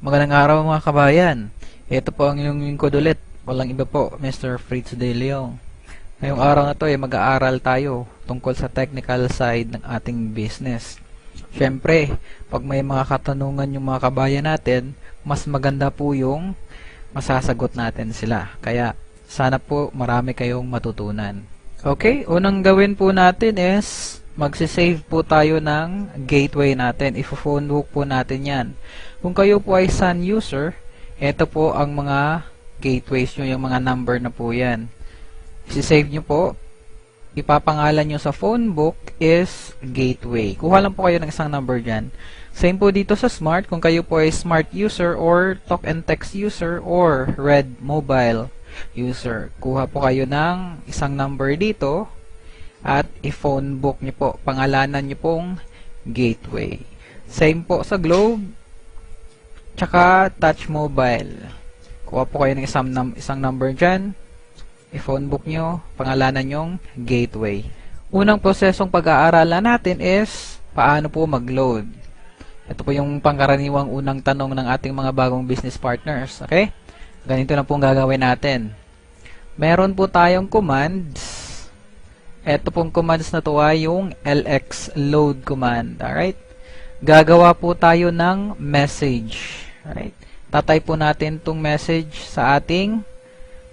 Magandang araw mga kabayan. Ito po ang inyong lingkod ulit. Walang iba po, Mr. Fritz De Leon. Ngayong araw na to ay mag-aaral tayo tungkol sa technical side ng ating business. Siyempre, pag may mga katanungan yung mga kabayan natin, mas maganda po yung masasagot natin sila. Kaya sana po marami kayong matutunan. Okay, unang gawin po natin is magsisave po tayo ng gateway natin. Ifo-phone book po natin yan. Kung kayo po ay Sun user, ito po ang mga gateways nyo, yung mga number na po yan. Isisave nyo po, ipapangalan nyo sa phone book is gateway. Kuha lang po kayo ng isang number dyan. Same po dito sa Smart, kung kayo po ay Smart user or Talk and Text user or Red Mobile user. Kuha po kayo ng isang number dito at i-phone book nyo po. Pangalanan nyo pong gateway. Same po sa Globe tsaka Touch Mobile. Kuha po kayo ng isang number dyan. I-phone book nyo. Pangalanan nyong gateway. Unang prosesong pag-aaralan natin is paano po mag-load. Ito po yung pangkaraniwang unang tanong ng ating mga bagong business partners. Okay? Ganito na pong gagawin natin. Meron po tayong commands. Ito pong commands na to ay yung LX load command. Alright? Gagawa po tayo ng message. Alright? Tatay po natin itong message sa ating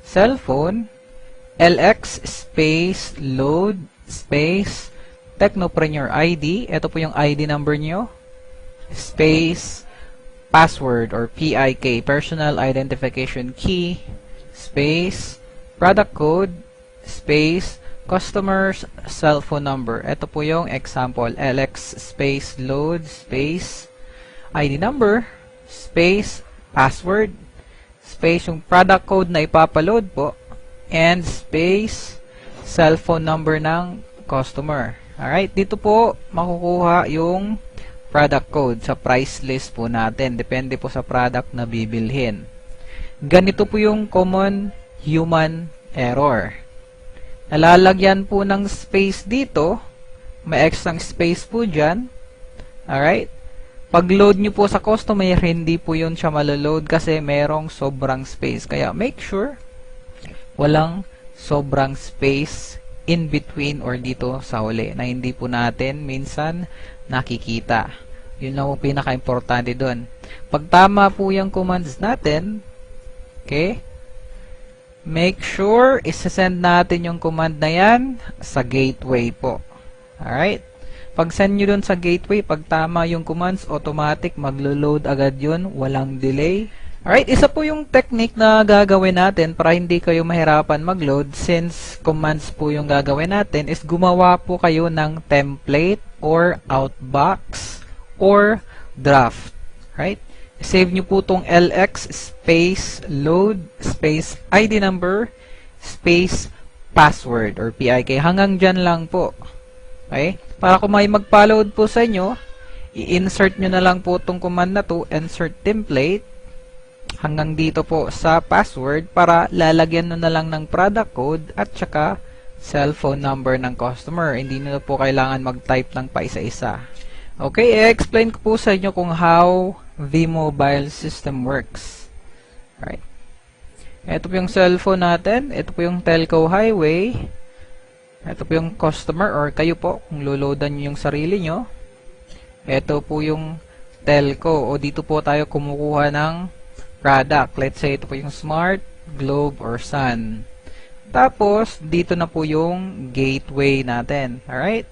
cellphone. LX space load space Technopreneur ID. Ito po yung ID number nyo. Space password or PIK, Personal Identification Key, space product code, space customer's cell phone number. Ito po yung example, LX space load space ID number, space password, space yung product code na ipapaload po, and space cellphone number ng customer. Alright, dito po makukuha yung product code sa price list po natin. Depende po sa product na bibilhin. Ganito po yung common human error. Nalalagyan po ng space dito. May extra space po dyan. Alright? Pag-load nyo po sa customer, hindi po yun siya maloload kasi merong sobrang space. Kaya make sure walang sobrang space in between or dito sa huli na hindi po natin minsan nakikita. Yun lang po pinaka-importante doon. Pag tama po yung commands natin, okay, make sure isasend natin yung command na yan sa gateway po. Alright? Pag send nyo dun sa gateway, pag tama yung commands, automatic maglo-load agad yun, walang delay. Alright, isa po yung technique na gagawin natin para hindi kayo mahirapan mag-load since commands po yung gagawin natin is gumawa po kayo ng template or outbox or draft. Right? Save nyo po tong LX space load space ID number space password or PIK. Hanggang dyan lang po. Okay? Para kung may mag-paload po sa inyo, i-insert nyo na lang po tong command na to, insert template, hanggang dito po sa password para lalagyan nyo na lang ng product code at saka cellphone number ng customer. Hindi nyo na po kailangan mag-type ng paisa-isa. Okay, i-explain ko po sa inyo kung how the mobile system works. Right. Ito po yung cellphone natin. Ito po yung telco highway. Ito po yung customer or kayo po kung loloadan nyo yung sarili nyo. Ito po yung telco o dito po tayo kumukuha ng product. Let's say ito po yung Smart, Globe, or Sun. Tapos, dito na po yung gateway natin. Alright?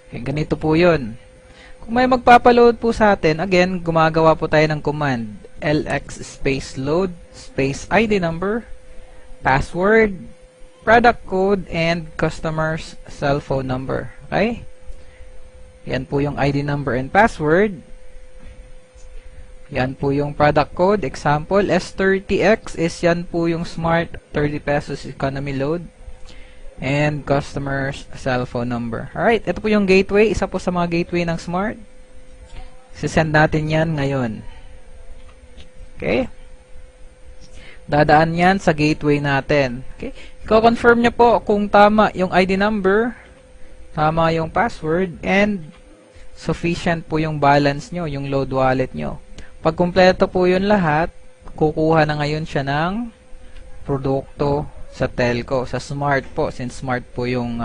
Okay, ganito po yun. Kung may magpapaload po sa atin, again, gumagawa po tayo ng command. LX space load, space ID number, password, product code, and customer's cell phone number. Okay? Yan po yung ID number and password. Yan po yung product code. Example, S30X is yan po yung Smart 30 pesos economy load. And customer's cell phone number. Alright, ito po yung gateway. Isa po sa mga gateway ng Smart. Sisend natin yan ngayon. Okay? Dadaan yan sa gateway natin. Okay? I-confirm nyo po kung tama yung ID number, tama yung password, and sufficient po yung balance nyo, yung load wallet nyo. Pag kumpleto po yun lahat, kukuha na ngayon siya ng produkto sa telco, sa smart po, since smart po yung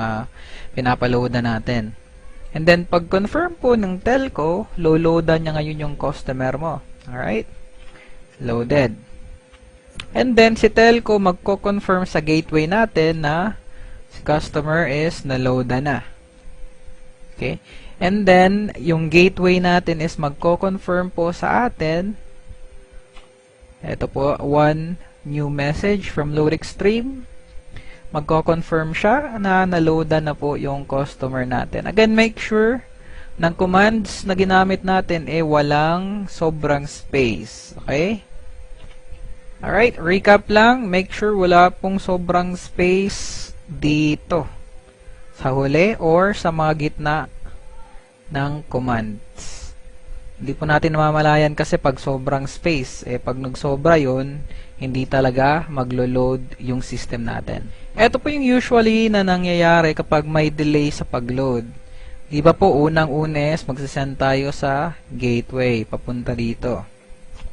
pinapaload na natin. And then, pag confirm po ng telco, loadan niya ngayon yung customer mo. Alright? Loaded. And then, si telco magko-confirm sa gateway natin na si customer is na-loadan na. Okay? And then, yung gateway natin is magko-confirm po sa atin. Ito po, one new message from LoadExtreme. Magko-confirm siya na na-loadan na po yung customer natin. Again, make sure ng commands na ginamit natin walang sobrang space. Okay? Alright, recap lang. Make sure wala pong sobrang space dito sa huli or sa mga gitna ng commands. Hindi po natin namamalayan kasi pag sobrang space, pag nagsobra yun, hindi talaga maglo-load yung system natin. Ito po yung usually na nangyayari kapag may delay sa pag-load. Di ba po unang-unes, magsasend tayo sa gateway, papunta dito.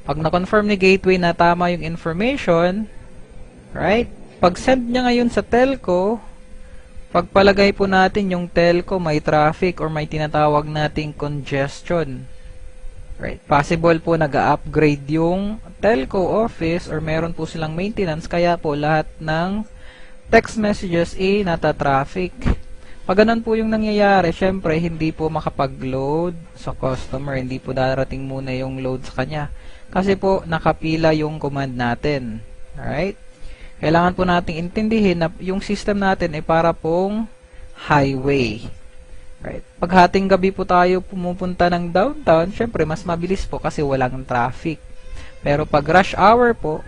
Pag na-confirm ni gateway na tama yung information, right? Pag send niya ngayon sa telco, pagpalagay po natin yung telco may traffic or may tinatawag nating congestion. Right. Possible po nag-upgrade yung telco office or meron po silang maintenance kaya po lahat ng text messages nata-traffic. Pag ganun po yung nangyayari, syempre hindi po makapag-load sa customer, hindi po darating muna yung load sa kanya. Kasi po nakapila yung command natin. Alright? Kailangan po nating intindihin na yung system natin ay para pong highway. Right. Pag hating gabi po tayo pumupunta ng downtown, syempre mas mabilis po kasi walang traffic. Pero pag rush hour po,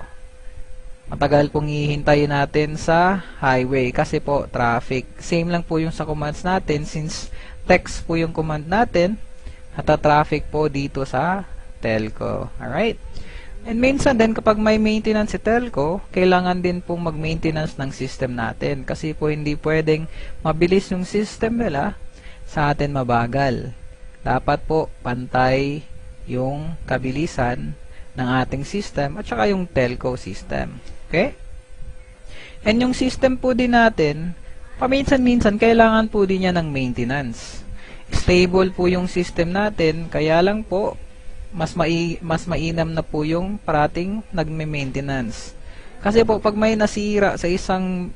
matagal pong hihintayin natin sa highway kasi po traffic. Same lang po yung sa commands natin since text po yung command natin at traffic po dito sa telco. Alright? And minsan din kapag may maintenance si telco, kailangan din pong mag-maintenance ng system natin kasi po hindi pwedeng mabilis yung system nila sa atin mabagal. Dapat po pantay yung kabilisan ng ating system at saka yung telco system. Okay? And yung system po din natin, paminsan-minsan kailangan po din niya ng maintenance. Stable po yung system natin, kaya lang po mas mainam na po yung parating nagme-maintenance. Kasi po pag may nasira sa isang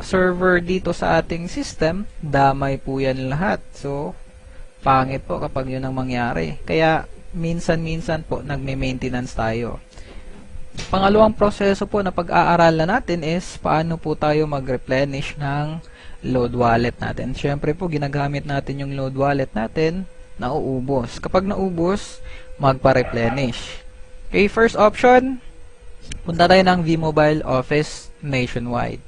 server dito sa ating system, damay po yan lahat. So, pangit po kapag yun ang mangyari. Kaya, minsan-minsan po, nagme-maintenance tayo. Pangalawang proseso po na pag-aaralan natin is, paano po tayo mag-replenish ng load wallet natin. Siyempre po, ginagamit natin yung load wallet natin, nauubos. Kapag naubos, magpa-replenish. Okay, first option, punta tayo ng V-Mobile Office Nationwide.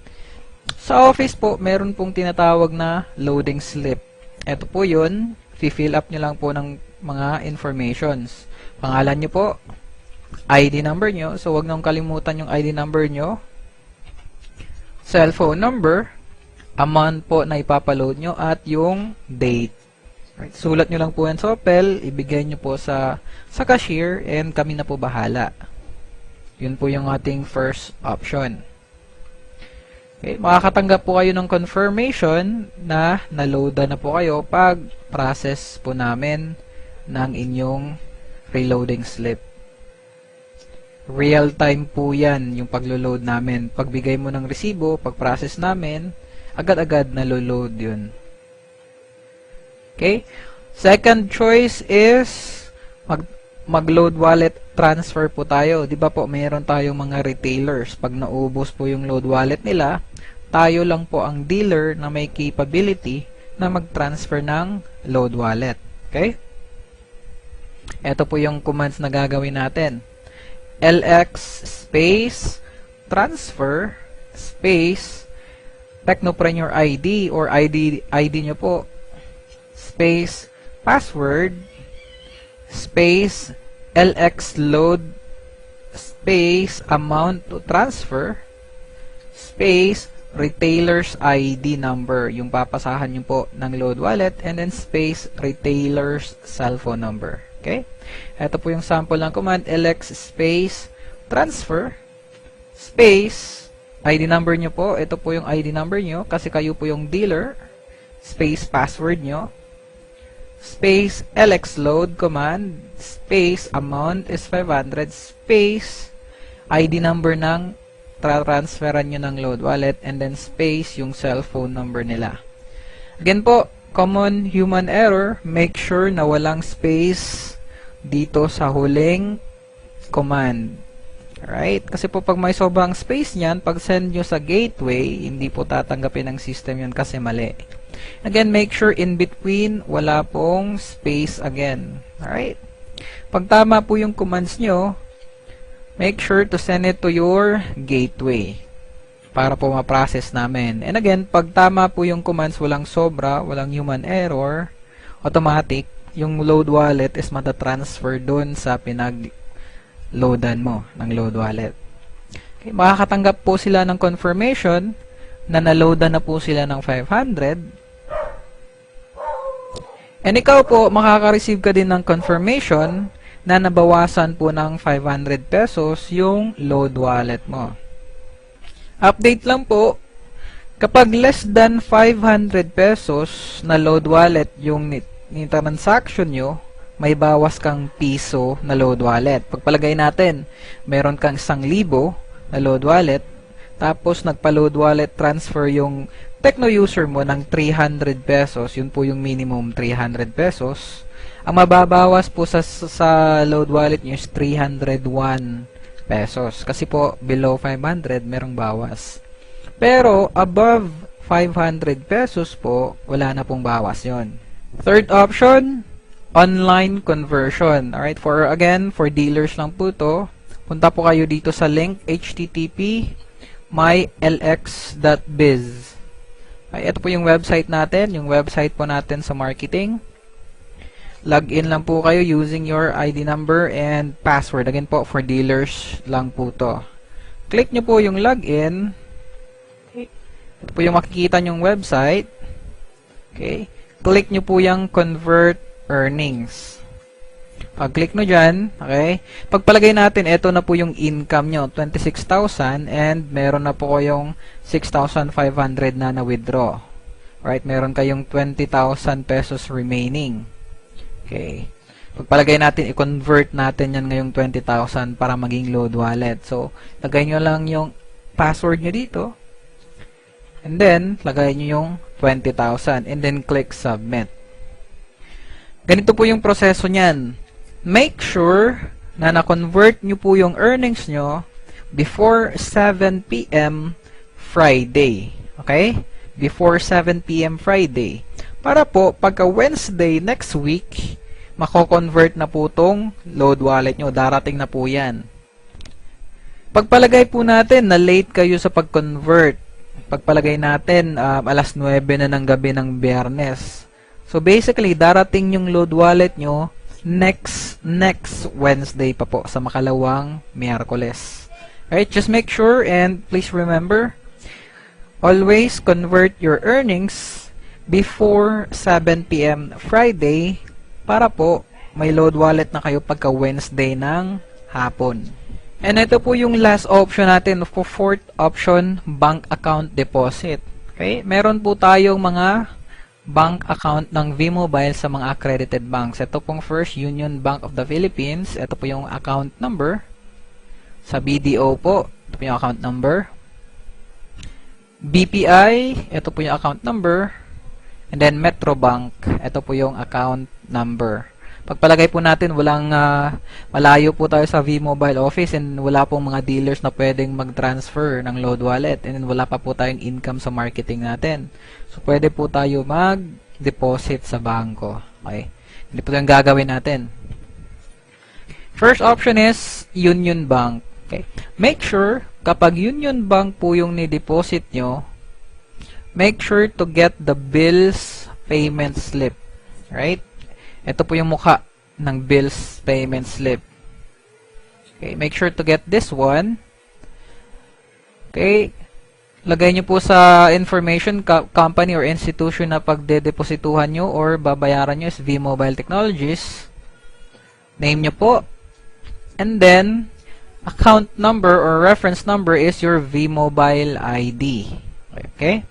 Sa Office po, meron pong tinatawag na loading slip. Ito po yun, fill up nyo lang po ng mga informations. Pangalan nyo po, ID number nyo, so wag nang kalimutan yung ID number nyo, cellphone number, amount po na ipapaload nyo, at yung date. Right. Sulat nyo lang po yan sa Opel, ibigay nyo po sa cashier, and kami na po bahala. Yun po yung ating first option. Okay, makakatanggap po kayo ng confirmation na na-loadan na po kayo pag process po namin ng inyong reloading slip. Real time po yan yung paglo-load namin. Pagbigay mo ng resibo, pag-process namin, agad-agad na-load yun. Okay? Second choice is mag-load wallet transfer po tayo. Di ba po, mayroon tayong mga retailers. Pag naubos po yung load wallet nila, tayo lang po ang dealer na may capability na mag-transfer ng load wallet. Okay? Ito po yung commands na gagawin natin. LX space transfer space Technopreneur ID or ID nyo po space password space LX load space amount to transfer space retailer's ID number, yung papasahan nyo po ng load wallet, and then space retailer's cellphone number. Okay? Ito po yung sample ng command, lx space transfer space ID number nyo po. Ito po yung ID number nyo kasi kayo po yung dealer. Space password nyo. Space lx load command. Space amount is 500. Space ID number ng transferan nyo ng load wallet. And then space yung cellphone number nila. Again po, common human error. Make sure na walang space dito sa huling command. Alright? Kasi po pag may sobrang space niyan, pag send nyo sa gateway, hindi po tatanggapin ng system yun kasi mali. Again, make sure in between, wala pong space again. Alright? Pag tama po yung commands nyo, make sure to send it to your gateway para po ma-process namin. And again, pag tama po yung commands, walang sobra, walang human error, automatic, yung load wallet is matatransfer dun sa pinag-loadan mo ng load wallet. Okay, makakatanggap po sila ng confirmation na naloadan na po sila ng 500. And ikaw po, makaka-receive ka din ng confirmation na nabawasan po ng 500 pesos yung load wallet mo. Update lang po, kapag less than 500 pesos na load wallet yung transaction nyo, may bawas kang piso na load wallet. Pagpalagay natin, meron kang 1,000 na load wallet, tapos nagpa-load wallet transfer yung Tecno user mo ng 300 pesos, yun po yung minimum 300 pesos. Ang mababawas po sa load wallet nyo is 301 pesos. Kasi po, below 500, merong bawas. Pero, above 500 pesos po, wala na pong bawas yon. Third option, online conversion. Alright, for dealers lang po to. Punta po kayo dito sa link, http mylx.biz. Ay, ito po yung website natin, yung website po natin sa marketing. Login lang po kayo using your ID number and password. Again po, for dealers lang po to. Click nyo po yung login. Okay. Ito po yung makikita nyong website. Okay. Click nyo po yung convert earnings. Pag-click nyo dyan, okay, pagpalagay natin, ito na po yung income nyo, 26,000, and meron na po kayong 6,500 na na-withdraw. Right, meron kayong 20,000 pesos remaining. Okay. Pagpalagay natin, i-convert natin yan ngayong 20,000 para maging load wallet. So, lagay nyo lang yung password nyo dito. And then, lagay nyo yung 20,000. And then, click submit. Ganito po yung proseso nyan. Make sure na na-convert nyo po yung earnings nyo before 7 p.m. Friday. Okay? Before 7 p.m. Friday. Para po, pagka Wednesday next week, mako-convert na po tong load wallet nyo. Darating na po yan. Pagpalagay po natin na late kayo sa pag-convert. Pagpalagay natin, alas 9 na ng gabi ng Biyernes. So, basically, darating yung load wallet nyo next Wednesday pa po sa makalawang Miyerkules. Alright, just make sure and please remember, always convert your earnings before 7 p.m. Friday para po may load wallet na kayo pagka Wednesday ng hapon. And ito po yung last option natin for fourth option, bank account deposit. Okay? Meron po tayong mga bank account ng V-Mobile sa mga accredited banks. Ito pong first, Union Bank of the Philippines. Ito po yung account number. Sa BDO po, ito po yung account number. BPI, ito po yung account number. And then Metrobank, ito po yung account number. Pagpalagay po natin, walang malayo po tayo sa V-Mobile office and wala pong mga dealers na pwedeng mag-transfer ng load wallet and then wala pa po tayong income sa marketing natin. So, pwede po tayo mag-deposit sa bangko. Okay? Hindi po yung gagawin natin. First option is Union Bank. Okay? Make sure, kapag Union Bank po yung ni-deposit nyo, make sure to get the bills payment slip. Right? Ito po yung mukha ng bills payment slip. Okay, make sure to get this one. Okay, lagay nyo po sa information company or institution na pagdedeposituhan nyo or babayaran nyo is V-Mobile Technologies. name nyo po. And then, account number or reference number is your vMobile ID. Okay?